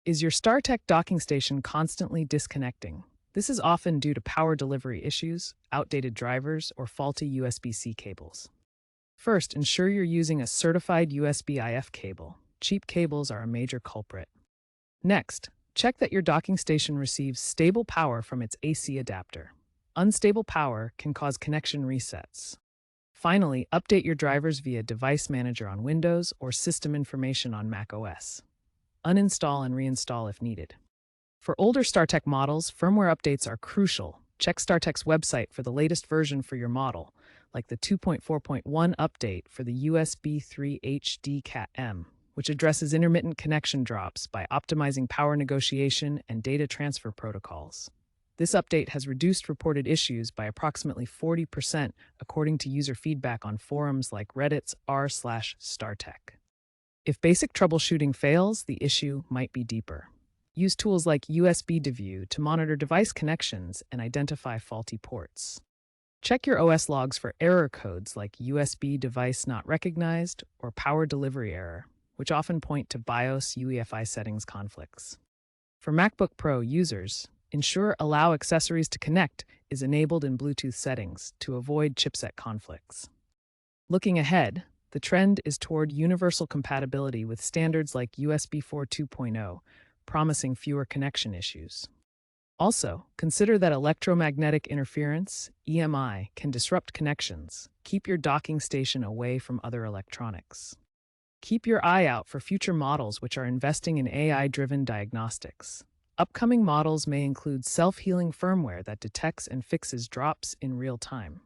Is your StarTech docking station constantly disconnecting? This is often due to power delivery issues, outdated drivers, or faulty USB-C cables. First, ensure you're using a certified USB-IF cable. Cheap cables are a major culprit. Next, check that your docking station receives stable power from its AC adapter. Unstable power can cause connection resets. Finally, update your drivers via Device Manager on Windows or System Information on Mac OS. Uninstall and reinstall if needed. For older StarTech models, firmware updates are crucial. Check StarTech's website for the latest version for your model, like the 2.4.1 update for the USB 3 HD Cat-M, which addresses intermittent connection drops by optimizing power negotiation and data transfer protocols. This update has reduced reported issues by approximately 40%, according to user feedback on forums like Reddit's r/StarTech. If basic troubleshooting fails, the issue might be deeper. Use tools like USB Deview to monitor device connections and identify faulty ports. Check your OS logs for error codes like USB device not recognized or power delivery error, which often point to BIOS UEFI settings conflicts. For MacBook Pro users, ensure Allow Accessories to Connect is enabled in Bluetooth settings to avoid chipset conflicts. Looking ahead, the trend is toward universal compatibility with standards like USB 4 2.0, promising fewer connection issues. Also, consider that electromagnetic interference, EMI, can disrupt connections. Keep your docking station away from other electronics. Keep your eye out for future models which are investing in AI-driven diagnostics. Upcoming models may include self-healing firmware that detects and fixes drops in real time.